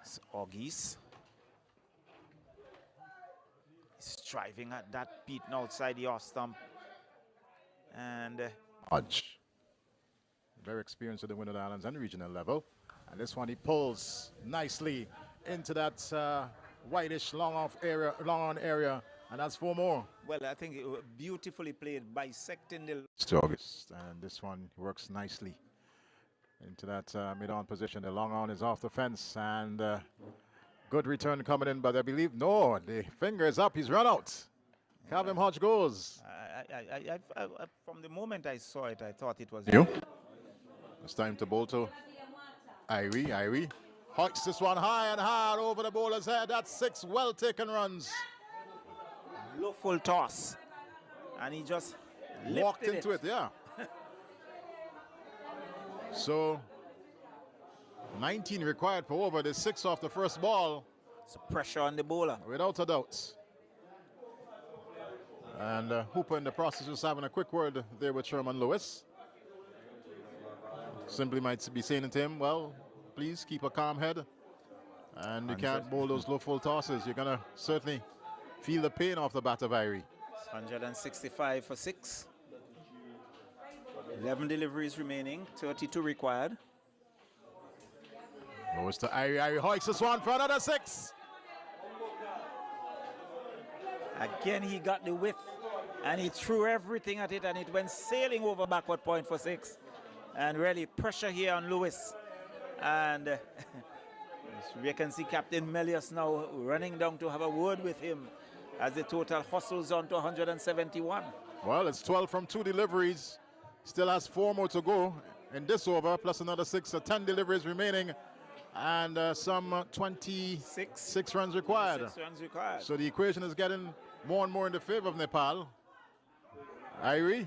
It's August. He's driving at that beaten outside the off stump. And Hodge. Very experienced at the Windward Islands and regional level. And this one he pulls nicely into that whitish long on area. And that's 4 more. well, I think it was beautifully played, bisecting the To August. And this one works nicely into that mid-on position. The long on is off the fence. And good return coming in. But I believe, no, the finger is up. He's run out. Calvin Hodge goes. from the moment I saw it, I thought it was You. It's time to bowl to Irie. Hoiks this one high and hard over the bowler's head. That's 6 well-taken runs. low full toss. And he just Walked into it, yeah. So, 19 required for over. The 6 off the first ball. So pressure on the bowler. Without a doubt. And Hooper in the process was having a quick word there with Sherman Lewis. Simply might be saying to him, well, please keep a calm head. And you can't bowl those low full tosses. You're going to certainly feel the pain off the bat of Irie. 165 for 6. 11 deliveries remaining, 32 required. Goes to Irie. Irie hoiks this one for another 6. Again, he got the width and he threw everything at it and it went sailing over backward point for 6. And really pressure here on Lewis. And we can see Captain Melius now running down to have a word with him as the total hustles on to 171. Well, it's 12 from 2 deliveries. Still has 4 more to go in this over, plus another 6, so 10 deliveries remaining. And some 26 runs required. 6 runs required. So the equation is getting more and more in the favor of Nepal. Irie,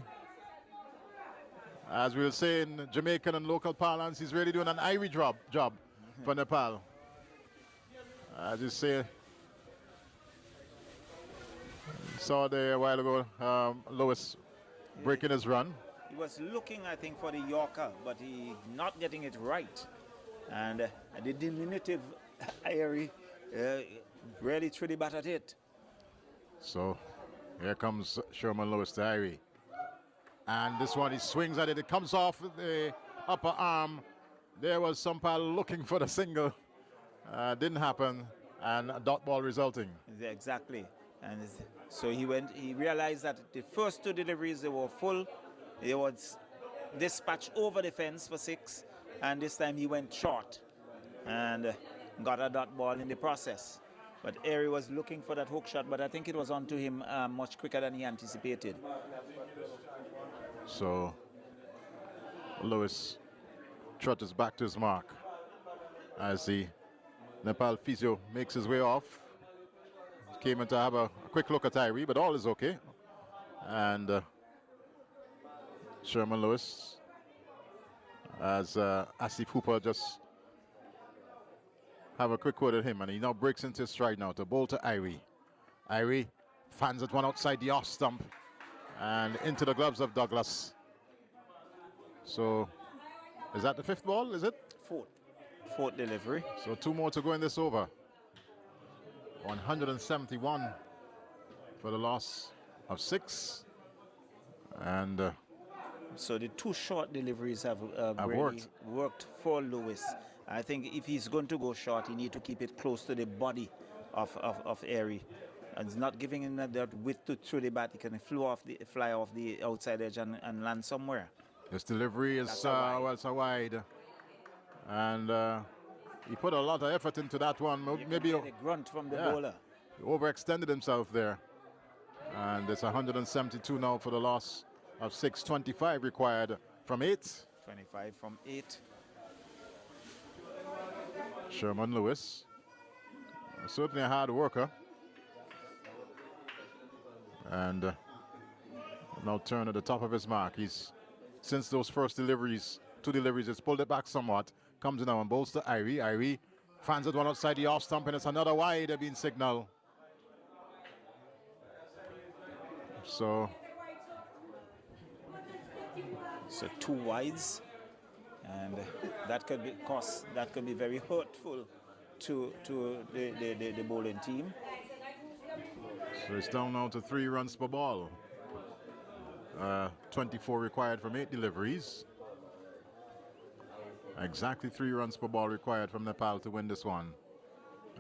as we'll say in Jamaican and local parlance, he's really doing an Irie job for Nepal. As you say, saw there a while ago, Lewis breaking his run. He was looking, I think, for the Yorker, but he not getting it right. And the diminutive Irie really threw the bat at it. So here comes Sherman Lewis to Irie. And this one, he swings at it. It comes off the upper arm. There was Sampal looking for the single. Didn't happen. And a dot ball resulting. Exactly. And so he realized that the first 2 deliveries, they were full. He was dispatched over the fence for 6. And this time he went short and got a dot ball in the process. But Airy was looking for that hook shot, but I think it was onto him much quicker than he anticipated. So Lewis trotters back to his mark as the Nepal physio makes his way off. Came in to have a quick look at Irie, but all is okay. And Sherman Lewis, as Asif Hooper just have a quick word at him, and he now breaks into his stride now to bowl to Irie. Irie fans at one outside the off stump and into the gloves of Douglas. So is that the 5th ball, is it? Fourth delivery. So 2 more to go in this over. 171 for the loss of 6. And so the 2 short deliveries have really worked for Lewis. I think if he's going to go short, he needs to keep it close to the body of Airy. And it's not giving him that width to throw the bat. He can fly off the outside edge and land somewhere. This delivery is well so wide. And he put a lot of effort into that one. Maybe a grunt from the bowler. He overextended himself there. And it's 172 now for the loss of 6. 25 required from 8. 25 from 8. Sherman Lewis, certainly a hard worker. And now turn at the top of his mark. He's, since those first deliveries, 2 deliveries, he's pulled it back somewhat. Comes in now and bowls to Irie. Irie fans it one outside the off stump, and it's another wide being signaled. So 2 wides, and that could be very hurtful to the bowling team. So it's down now to 3 runs per ball. 24 required from 8 deliveries. Exactly 3 runs per ball required from Nepal to win this one.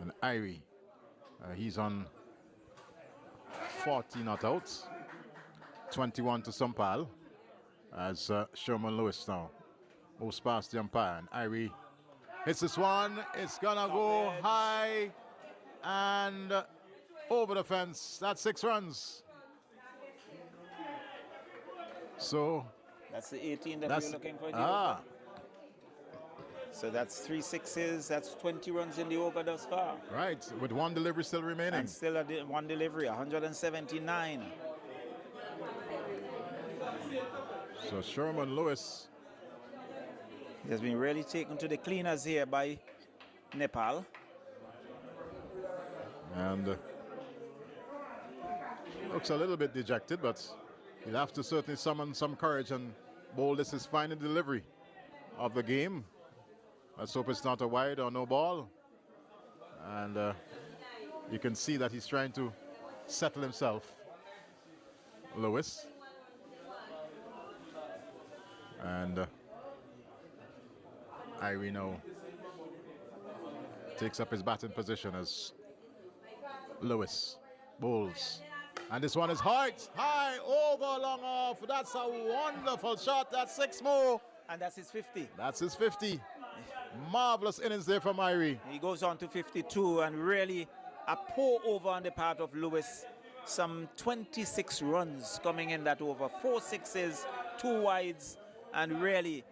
And Irie, he's on 40 not outs. 21 to Sampal as Sherman Lewis now moves past the umpire. And Irie hits this one. It's gonna go high and over the fence. That's 6 runs. So that's the 18 that we're looking for in the over. So that's 3 sixes. That's 20 runs in the over thus far. Right, with 1 delivery still remaining. And still 1 delivery, 179. So Sherman Lewis, he has been really taken to the cleaners here by Nepal. And looks a little bit dejected, but he'll have to certainly summon some courage and bowl this his final delivery of the game. Let's hope it's not a wide or no ball. And you can see that he's trying to settle himself, Lewis. And Irie now takes up his batting position as Lewis bowls. And this one is high, over, long off. That's a wonderful shot. That's 6 more. And that's his 50. That's his 50. Marvelous innings there from Irie. He goes on to 52, and really a pour over on the part of Lewis. Some 26 runs coming in that over. 4 sixes, 2 wides, and really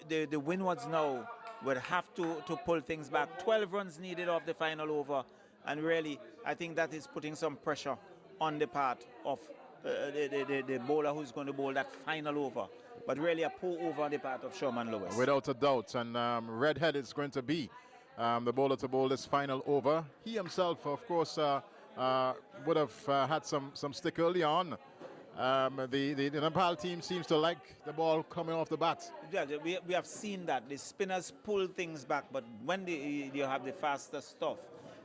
the Windwards now would have to pull things back. 12 runs needed off the final over, and really I think that is putting some pressure on the part of the bowler who's going to bowl that final over. But really a pour over on the part of Sherman Lewis. Without a doubt. And Redhead is going to be the bowler to bowl this final over. He himself, of course, would have had some stick early on. The Nepal team seems to like the ball coming off the bat. Yeah, we have seen that. The spinners pull things back, but when you have the faster stuff,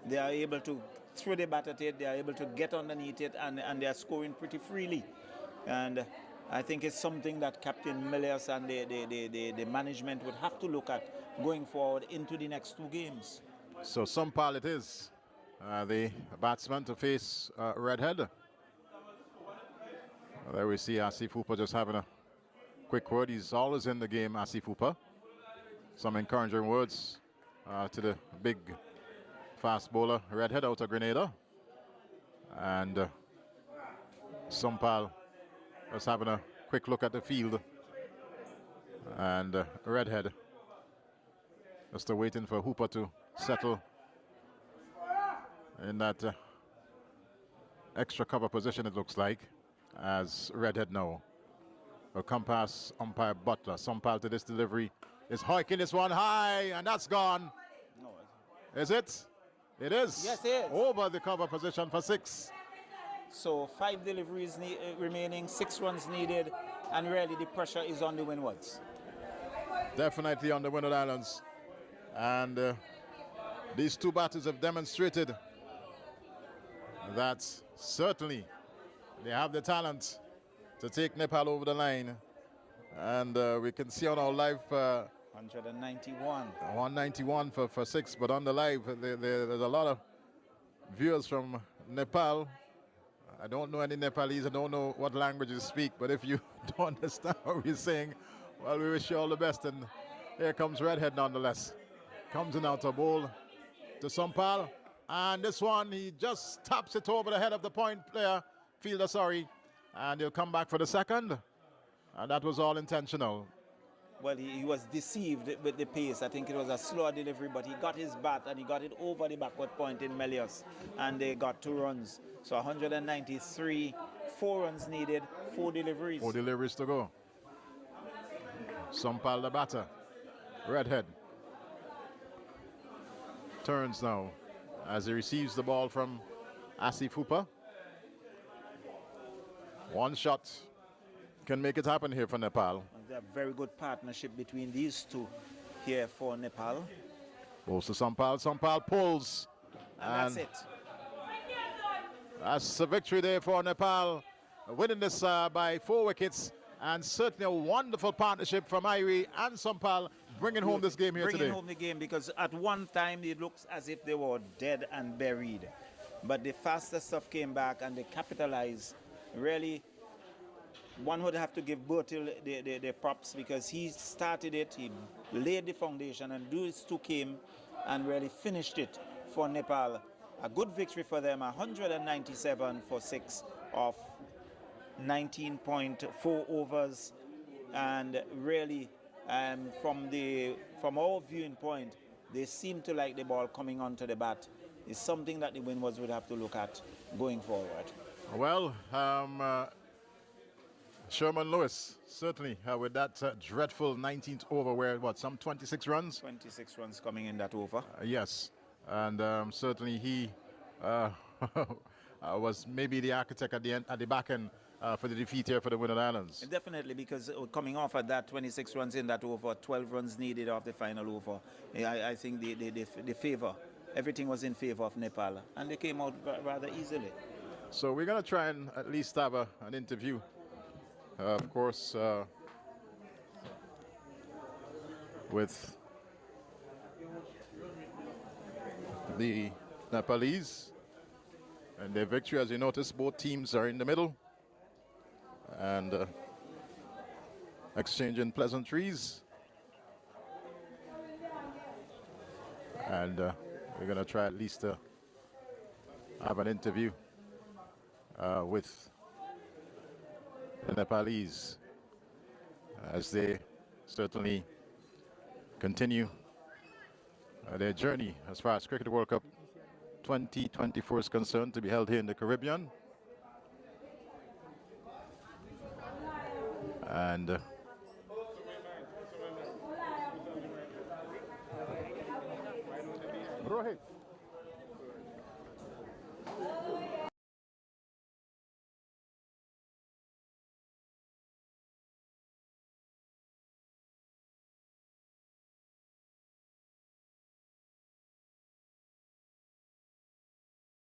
they are able to throw the bat at it, they are able to get underneath it, and they are scoring pretty freely. And I think it's something that Captain Milliers and the management would have to look at going forward into the next 2 games. So Sampal it is, the batsman to face Redhead. There we see Asif Hooper just having a quick word. He's always in the game, Asif Hooper. Some encouraging words to the big fast bowler, Redhead out of Grenada. And Sampal just having a quick look at the field. And Redhead just waiting for Hooper to settle in that extra cover position, it looks like, as Redhead now will come past umpire Butler. Sampal to this delivery is hiking this one high, and that's gone. No. Is it? It is. Yes, it is. Over the cover position for 6. So 5 deliveries remaining, 6 runs needed, and really the pressure is on the Windwards. Definitely on the Windward Islands. And these 2 batters have demonstrated that certainly they have the talent to take Nepal over the line. And we can see on our live 191. 191 for 6, but on the live there's a lot of viewers from Nepal. I don't know any Nepalese, I don't know what languages speak, but if you don't understand what we're saying, well, we wish you all the best. And here comes Redhead nonetheless. Comes in out a bowl to Sampal. And this one, he just taps it over the head of the point player, fielder, sorry. And he'll come back for the second. And that was all intentional. Well, he was deceived with the pace. I think it was a slower delivery, but he got his bat and he got it over the backward point in Melius. And they got 2 runs. So 193, 4 runs needed, 4 deliveries. 4 deliveries to go. Sampal the batter. Redhead turns now as he receives the ball from Asif Hooper. 1 shot can make it happen here for Nepal. A very good partnership between these 2 here for Nepal. Goes to Sampal. Sampal pulls. And that's it. That's a victory there for Nepal, winning this by 4 wickets. And certainly a wonderful partnership from Irie and Sampal, bringing home this game here today. Bringing home the game, because at one time it looks as if they were dead and buried. But the faster stuff came back and they capitalized. Really, one would have to give Bertil the props, because he started it, he laid the foundation, and these two came and really finished it for Nepal. A good victory for them, 197 for 6 of 19.4 overs. And really, from our viewing point, they seem to like the ball coming onto the bat. It's something that the Windwards would have to look at going forward. Well, Sherman Lewis, certainly, with that dreadful 19th over where, some 26 runs? 26 runs coming in that over. Yes, and certainly he was maybe the architect at the back end for the defeat here for the Windward Islands. Definitely, because coming off at that 26 runs in that over, 12 runs needed off the final over. I think the favor, everything was in favor of Nepal, and they came out rather easily. So we're going to try and at least have an interview. Of course, with the Nepalese and their victory. As you notice, both teams are in the middle and exchanging pleasantries. And we're going to try at least to have an interview with the Nepalese as they certainly continue their journey as far as Cricket World Cup 2024 is concerned, to be held here in the Caribbean. And Rohit.